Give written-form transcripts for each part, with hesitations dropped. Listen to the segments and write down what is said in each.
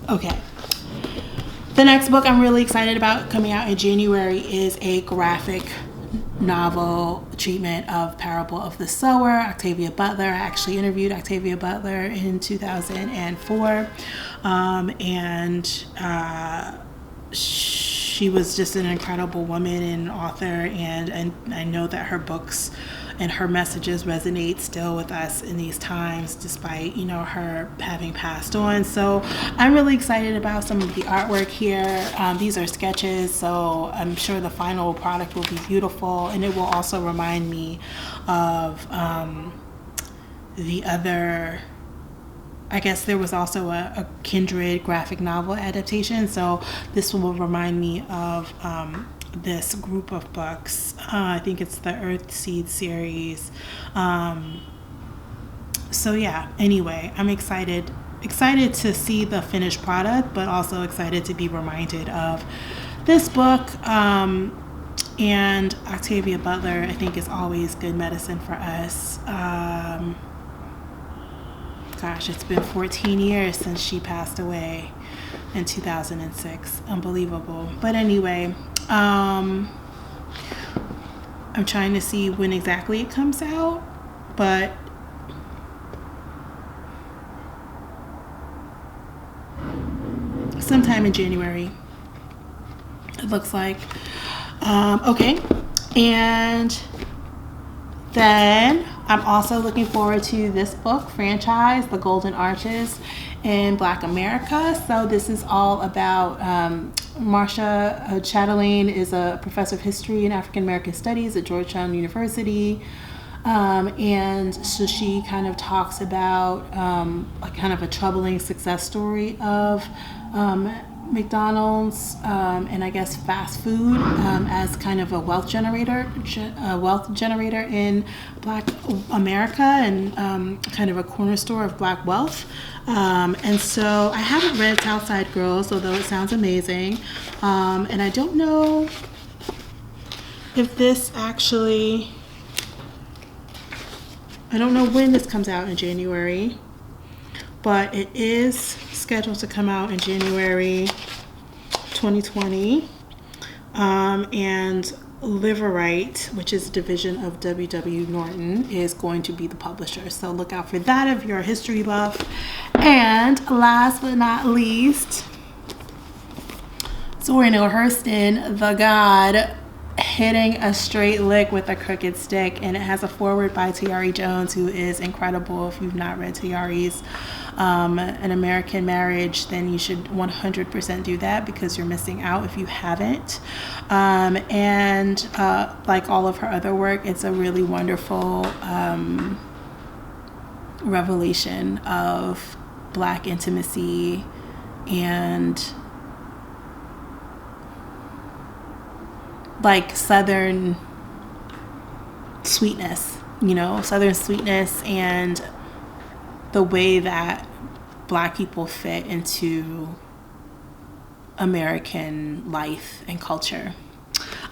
Okay. The next book I'm really excited about coming out in January is a graphic novel treatment of Parable of the Sower, Octavia Butler. I actually interviewed Octavia Butler in 2004. She was just an incredible woman and author, and I know that her books and her messages resonate still with us in these times, despite, her having passed on. So I'm really excited about some of the artwork here. These are sketches, so I'm sure the final product will be beautiful, and it will also remind me of the other, I guess there was also a kindred graphic novel adaptation, so this will remind me of this group of books. I think it's the Earthseed series. So yeah, anyway, I'm excited to see the finished product, but also excited to be reminded of this book. And Octavia Butler, I think, is always good medicine for us. Gosh, it's been 14 years since she passed away in 2006. Unbelievable. But anyway, I'm trying to see when exactly it comes out, but sometime in January, it looks like. Okay, and then I'm also looking forward to this book franchise, The Golden Arches in Black America. So this is all about Marcia. Chatelain is a professor of history and African American studies at Georgetown University. And so she kind of talks about a kind of a troubling success story of McDonald's and I guess fast food as kind of a wealth generator in Black America, and kind of a corner store of Black wealth. And so I haven't read Southside Girls, although it sounds amazing. And I don't know if this actually, I don't know when this comes out in January, but it is scheduled to come out in January 2020. And Liverite, which is a division of W.W. Norton, is going to be the publisher. So look out for that if you're a history buff. And last but not least, Zora Neale Hurston, the God, hitting a straight lick with a crooked stick. And it has a foreword by Tayari Jones, who is incredible. If you've not read Tayari's An American Marriage, then you should 100% do that, because you're missing out if you haven't. And like all of her other work, it's a really wonderful revelation of Black intimacy and like Southern sweetness, Southern sweetness, and the way that Black people fit into American life and culture.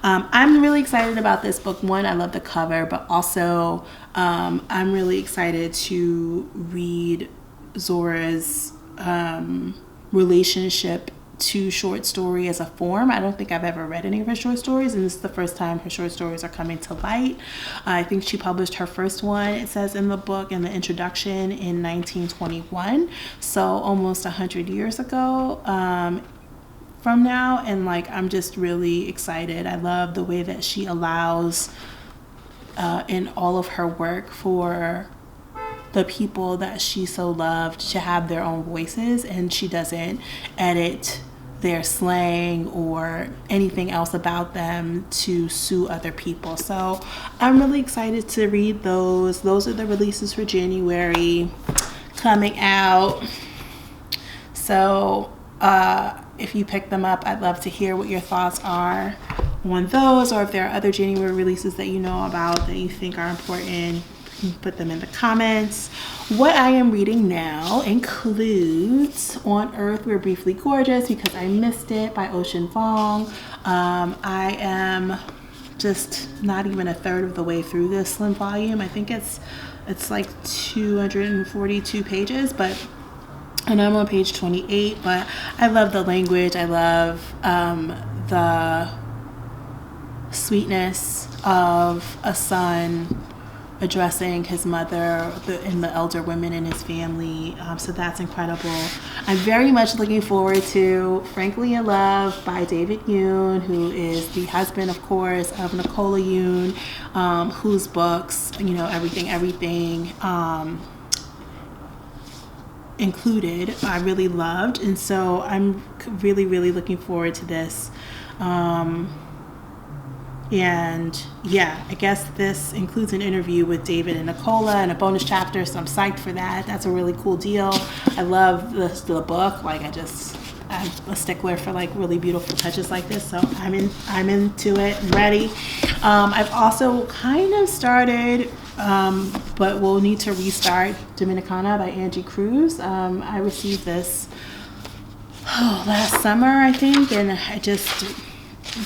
I'm really excited about this book. One, I love the cover, but also I'm really excited to read Zora's relationship to short story as a form. I don't think I've ever read any of her short stories, and this is the first time her short stories are coming to light. I think she published her first one, it says in the book, in the introduction, in 1921, so almost 100 years ago from now. And I'm just really excited. I love the way that she allows in all of her work for the people that she so loved to have their own voices, and she doesn't edit their slang or anything else about them to sue other people. So I'm really excited to read those. Those are the releases for January coming out. So if you pick them up, I'd love to hear what your thoughts are on those, or if there are other January releases that you know about that you think are important. Put them in the comments. What I am reading now includes On Earth We're Briefly Gorgeous, because I missed it, by Ocean Vuong. I am just not even a third of the way through this slim volume. I think it's like 242 pages, but And I'm on page 28, but I love the language. I love the sweetness of a son addressing his mother and the elder women in his family. So that's incredible. I'm very much looking forward to Frankly in Love by David Yoon, who is the husband, of course, of Nicola Yoon, whose books, everything included, I really loved. And so I'm really, really looking forward to this. And yeah, I guess this includes an interview with David and Nicola and a bonus chapter, so I'm psyched for that. That's a really cool deal. I love the book. Like, I'm a stickler for like really beautiful touches like this, so I'm into it. I'm ready. I've also kind of started, but we'll need to restart Dominicana by Angie Cruz. I received this last summer, I think, and I just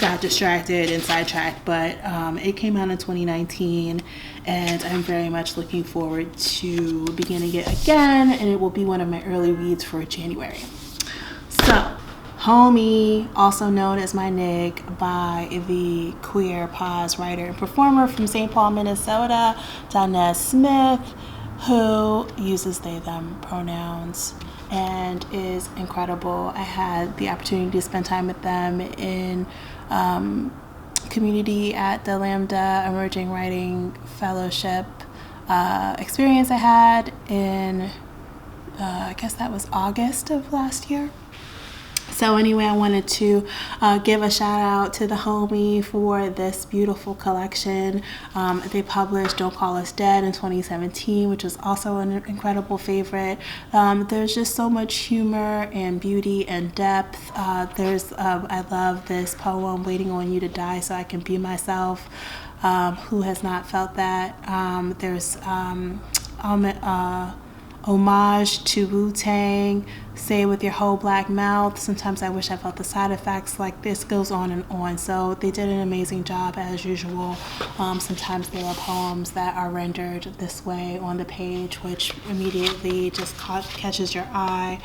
got distracted and sidetracked, but it came out in 2019, and I'm very much looking forward to beginning it again, and it will be one of my early reads for January. So, Homie, also known as my nig, by the queer pause writer and performer from St. Paul, Minnesota, Danez Smith, who uses they, them pronouns and is incredible. I had the opportunity to spend time with them in community at the Lambda Emerging Writing Fellowship experience I had in, I guess that was August of last year. So anyway, I wanted to give a shout out to the homie for this beautiful collection. They published Don't Call Us Dead in 2017, which was also an incredible favorite. There's just so much humor and beauty and depth. I love this poem, Waiting on You to Die So I Can Be Myself. Who has not felt that? There's homage to Wu-Tang, Say It With Your Whole Black Mouth, Sometimes I Wish I Felt the Side Effects, like this goes on and on. So they did an amazing job as usual. Sometimes there are poems that are rendered this way on the page, which immediately just catches your eye.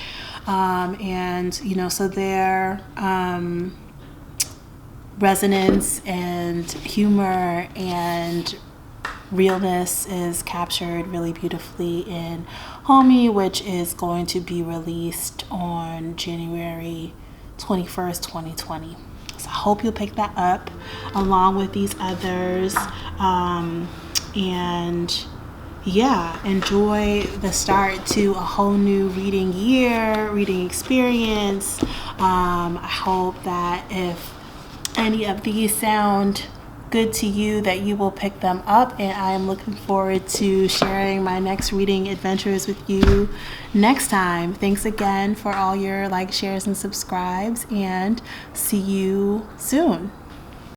So their resonance and humor and realness is captured really beautifully in Homie, which is going to be released on January 21st, 2020. So I hope you'll pick that up along with these others. And yeah, enjoy the start to a whole new reading year, reading experience. I hope that if any of these sound good to you, that you will pick them up, and I am looking forward to sharing my next reading adventures with you next time. Thanks again for all your likes, shares, and subscribes, and see you soon.